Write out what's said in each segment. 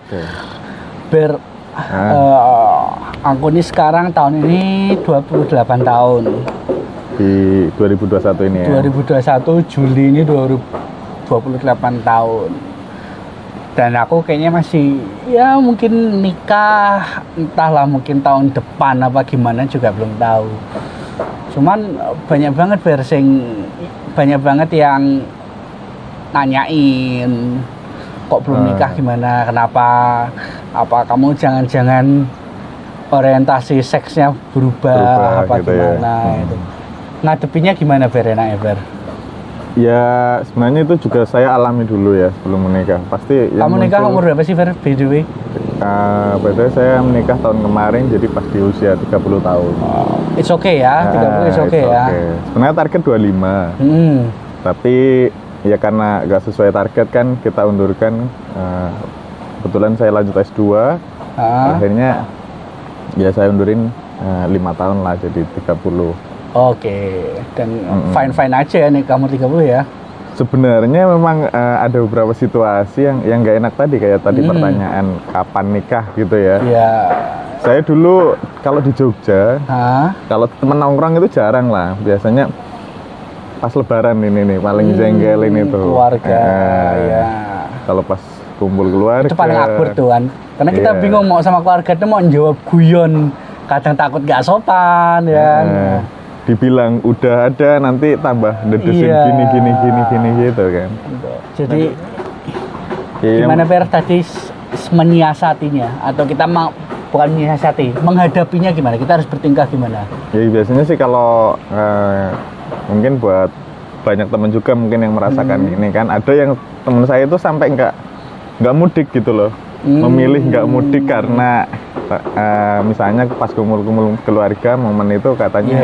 Oke. Ber aku ini sekarang tahun ini 28 tahun. Di 2021 ini ya. 2021 Juli ini 28 tahun. Dan aku kayaknya masih ya mungkin nikah entahlah mungkin tahun depan apa gimana juga belum tahu. Cuman banyak banget yang nanyain kok belum nikah gimana, kenapa, apa kamu jangan-jangan orientasi seksnya berubah apa gitu gimana ya. itu. Ngadepinnya gimana Ber, enaknya Ber? Ya sebenarnya itu juga saya alami dulu ya sebelum menikah. Pasti yang kamu nikah umur berapa sih Ber, by the way? Betul, saya menikah tahun kemarin jadi pas di usia 30 tahun. It's okay ya, 30 it's okay ya. Sebenarnya target 25. Tapi ya karena gak sesuai target kan kita undurkan. Kebetulan saya lanjut S2. Akhirnya ya saya undurin 5 tahun lah jadi 30. Oke, dan fine-fine aja ya nih kamu 30 ya? Sebenarnya memang ada beberapa situasi yang gak enak tadi, kayak tadi pertanyaan kapan nikah gitu ya. Iya. Saya dulu kalau di Jogja, kalau temen nongkrong itu jarang lah, biasanya pas lebaran ini nih paling jengkelin itu. Keluarga, ya. Kalau pas kumpul keluarga. Itu paling akur tuh kan, karena kita bingung mau sama keluarga itu mau jawab guyon, kadang takut gak sopan ya. Dibilang udah ada nanti tambah dedesin gini gitu kan. Jadi gimana Per tadi menyiasatinya, atau kita bukan menyiasati, menghadapinya gimana, kita harus bertingkah gimana? Ya biasanya sih kalau mungkin buat banyak teman juga mungkin yang merasakan ini kan, ada yang teman saya itu sampai nggak mudik gitu loh. Memilih nggak mudik karena misalnya pas kumpul-kumpul keluarga momen itu katanya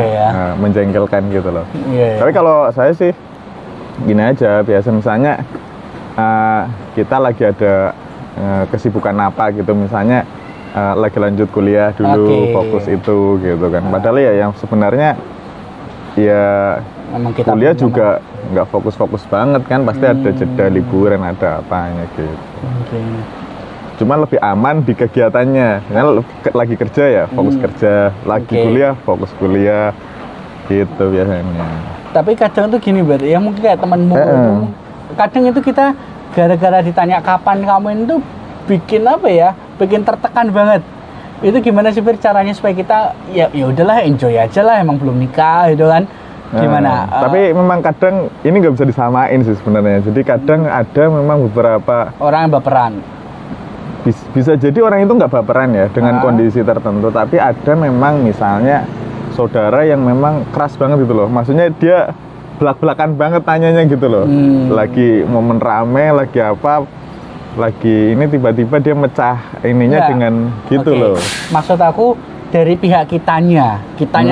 menjengkelkan gitu loh. Tapi kalau saya sih gini aja, biasa misalnya kita lagi ada kesibukan apa gitu, misalnya lagi lanjut kuliah dulu, fokus itu gitu kan. Padahal ya yang sebenarnya ya kuliah juga nggak fokus-fokus banget kan, pasti ada jeda liburan, ada apanya gitu. Cuma lebih aman di kegiatannya, karena lagi kerja ya fokus kerja, lagi kuliah fokus kuliah gitu biasanya. Tapi kadang tuh gini Ber, ya mungkin kayak temanmu itu, kadang itu kita gara-gara ditanya kapan kamu itu bikin apa ya, bikin tertekan banget. Itu gimana sih Ber caranya supaya kita ya udahlah enjoy aja lah, emang belum nikah gitu kan. Gimana? Tapi memang kadang ini nggak bisa disamain sih sebenarnya. Jadi kadang ada memang beberapa orang yang baperan. Bisa jadi orang itu nggak baperan ya dengan kondisi tertentu, tapi ada memang misalnya saudara yang memang keras banget gitu loh. Maksudnya dia belak-belakan banget tanyanya gitu loh. Lagi momen rame, lagi apa, lagi ini tiba-tiba dia mecah ininya dengan gitu loh. Maksud aku dari pihak kitanya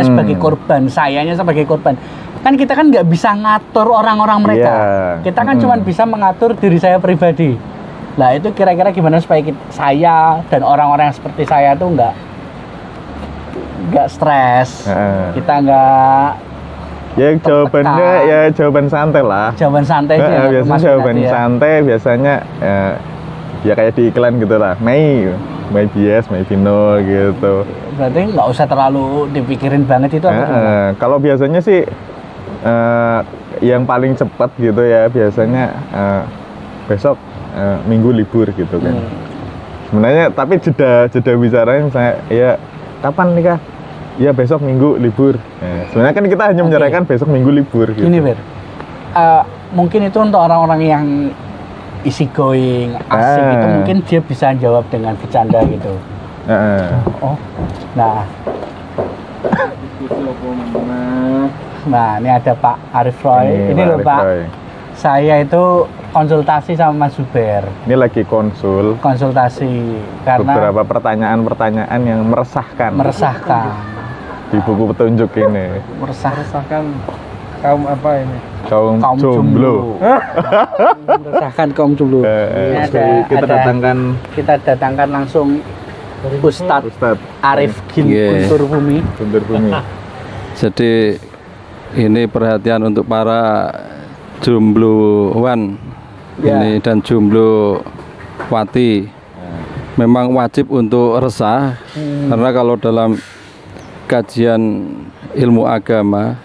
sebagai korban, sayanya sebagai korban. Kan kita kan nggak bisa ngatur orang-orang mereka. Kita kan cuma bisa mengatur diri saya pribadi. Nah itu kira-kira gimana supaya saya dan orang-orang yang seperti saya tuh nggak stres, kita nggak. Ya jawabannya ya jawaban santai lah. Jawaban santai sih. Biasanya jawaban santai biasanya ya kayak di iklan gitu lah. May bias, may no gitu. Berarti nggak usah terlalu dipikirin banget itu. Kalau biasanya sih yang paling cepat gitu ya biasanya besok minggu libur gitu kan. Sebenarnya tapi jeda bicaranya misalnya ya kapan nikah? Ya besok minggu libur. Sebenarnya kan kita hanya menyerahkan besok minggu libur gitu. Ini Ber, mungkin itu untuk orang-orang yang easy going, asik itu mungkin dia bisa jawab dengan bercanda gitu. Nah ini ada Pak Arif Roy. Ini loh Pak Roy. Saya itu konsultasi sama Mas Zuber. Ini lagi konsultasi karena beberapa pertanyaan yang meresahkan di buku petunjuk ini. Meresahkan kaum apa ini? Kaum jomblo. Meresahkan kaum jomblo. Kita datangkan langsung Ustadz Arif Guntur Bumi. Jadi ini perhatian untuk para jombloan ini dan jomblo wati. memang wajib untuk resah, karena kalau dalam kajian ilmu agama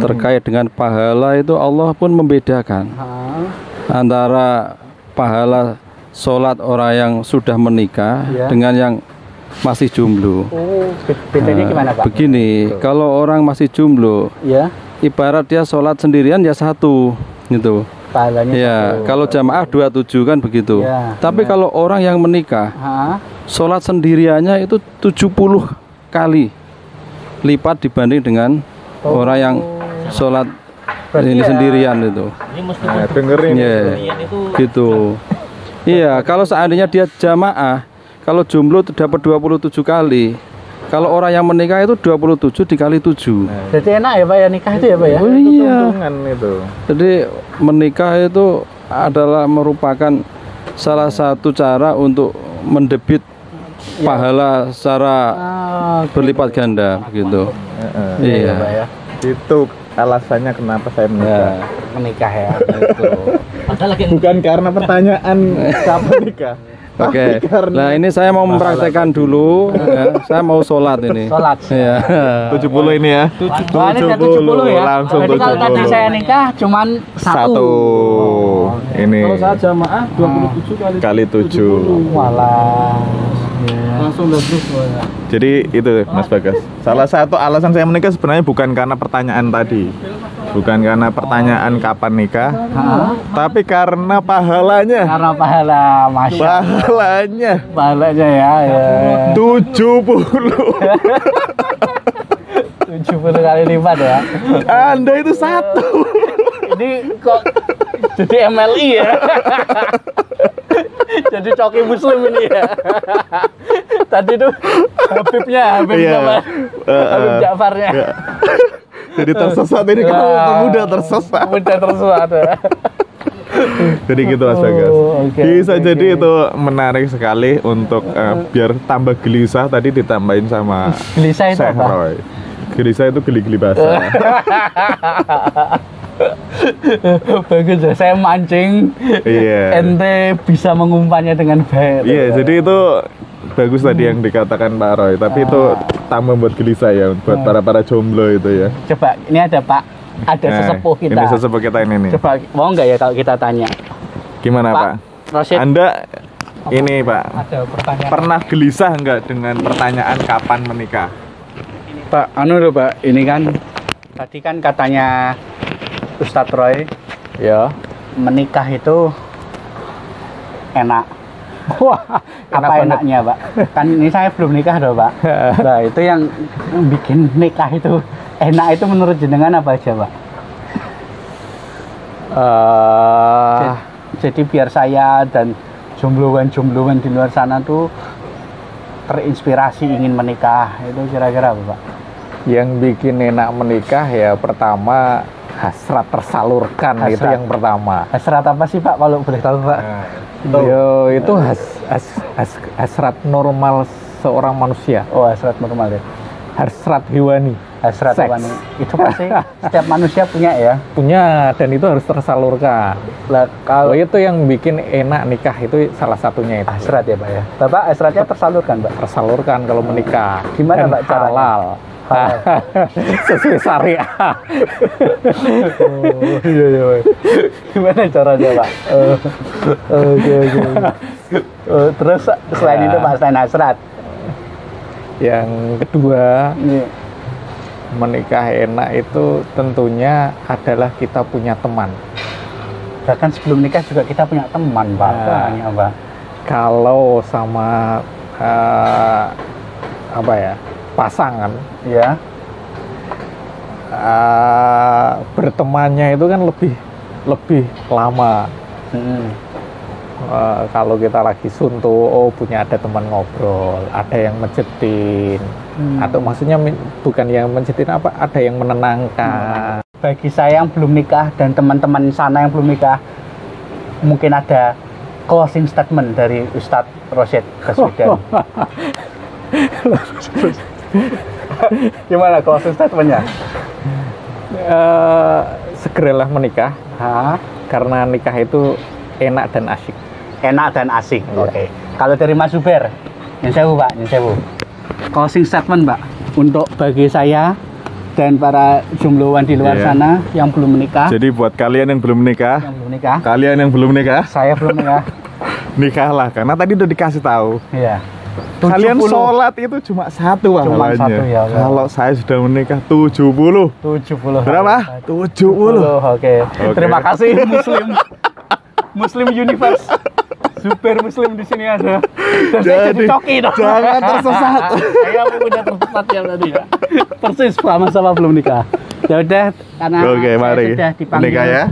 terkait dengan pahala itu Allah pun membedakan antara pahala sholat orang yang sudah menikah dengan yang masih jomblo. Bedanya gimana Pak? Begini, kalau orang masih jomblo, ibarat dia sholat sendirian ya satu, gitu. Pahalanya ya, kalau jamaah 27 kan begitu. Tapi kalau orang yang menikah, sholat sendiriannya itu 70 kali lipat dibanding dengan orang yang sholat ini sendirian itu. Dengerin gitu. Iya, kalau seandainya dia jamaah, kalau jomblo dapat 27 kali. Kalau orang yang menikah itu 27 dikali 7. Jadi enak ya Pak ya nikah itu ya Pak ya? Oh iya. Itu. Jadi menikah itu adalah merupakan salah satu cara untuk mendebit pahala secara berlipat ganda begitu. Iya. Ya. Itu alasannya kenapa saya menikah. Menikah ya. Itu. Bukan karena pertanyaan kapan nikah. Oke. Nah ini saya mau mempraktekkan dulu. Saya mau sholat ini. Sholat. Ya. 70 ini ya. 70 ya. Langsung 70. Jadi kalau tadi saya nikah cuman satu. Ini. Kalau saya jamaah 27 kali 7. Walah. Langsung terus. Jadi itu Mas Bagas. Salah satu alasan saya menikah sebenarnya bukan karena pertanyaan tadi. Bukan karena pertanyaan kapan nikah, tapi karena pahalanya. Karena pahala, Masya Allah. Pahalanya ya. 70. 70 kali lipat ya. Anda itu satu. Ini kok jadi MLI ya? Jadi coki muslim ini ya. Tadi tuh Habibnya, Habib Ja'farnya. Jadi tersesat ini kalau mudah tersesat. Jadi gitu Mas Bagas. Bisa jadi itu menarik sekali untuk biar tambah gelisah, tadi ditambahin sama gelisah itu apa? Roy. Gelisah itu geli-geli basah. Bagus ya, saya mancing. Ente bisa mengumpannya dengan baik. Jadi itu bagus tadi yang dikatakan Pak Roy, tapi itu tambah buat gelisah ya, buat para jomblo itu ya. Coba, ini ada Pak, ada sesepuh kita. Ini sesepuh kita ini nih. Coba, mau nggak ya kalau kita tanya? Gimana Pak? Rosyid, Anda ini Pak, ada pertanyaan. Pernah gelisah nggak dengan pertanyaan kapan menikah? Pak, loh Pak, ini kan tadi kan katanya Ustadz Roy, ya, menikah itu enak. Wah, apa enaknya Pak? Kan ini saya belum nikah loh Pak. Nah itu yang bikin nikah itu enak itu menurut jenengan apa aja Pak? Jadi biar saya dan jombloan-jombloan di luar sana tuh terinspirasi ingin menikah, itu kira-kira apa Pak? Yang bikin enak menikah ya pertama hasrat tersalurkan. Hasrat. Itu yang pertama. Hasrat apa sih Pak kalau boleh tahu Pak? Yo, itu hasrat normal seorang manusia. Oh, hasrat normal ya. Hasrat hewani. Hasrat hewani. Itu pasti setiap manusia punya ya. Punya, dan itu harus tersalurkan. Lah kalau itu yang bikin enak nikah itu salah satunya itu. Hasrat ya Pak ya. Bapak hasratnya tersalurkan Pak. Tersalurkan kalau menikah. Gimana Pak caranya? Halal. Sesuai syariah. Iya. Gimana caranya Pak? Oke. Terus selain itu Pak, selain hasrat, yang kedua menikah enak itu tentunya adalah kita punya teman. Bahkan sebelum nikah juga kita punya teman Pak. Pak. Kalau sama pasangan ya, bertemannya itu kan lebih lama. Kalau kita lagi suntuk, punya ada teman ngobrol, ada yang mencetin, atau maksudnya bukan yang mencetin ada yang menenangkan. Bagi saya yang belum nikah dan teman-teman sana yang belum nikah, mungkin ada closing statement dari Ustadz Rosyid Baswedan. Gimana closing statementnya? Segeralah menikah, karena nikah itu enak dan asyik. Enak dan asik. Ya. Oke. Kalau dari Mas Zuber, yang sewu Pak, yang sewu. Closing statement Pak, untuk bagi saya dan para jombloan di luar sana yang belum menikah. Jadi buat kalian yang belum menikah, kalian yang belum menikah, saya belum menikah, nikahlah karena tadi udah dikasih tahu. Iya. Kalian sholat itu cuma satu pahalanya. Ya, kalau saya sudah menikah 70. Berapa? 70. Oke. Terima kasih Muslim Universe. Super Muslim di sini ada. Dan saya jadi coki dong. Jangan tersesat. Saya udah tersesat ya tadi ya. Persis sama-sama belum nikah. Ya udah karena Oke, mari sudah dipanggil nikah ya.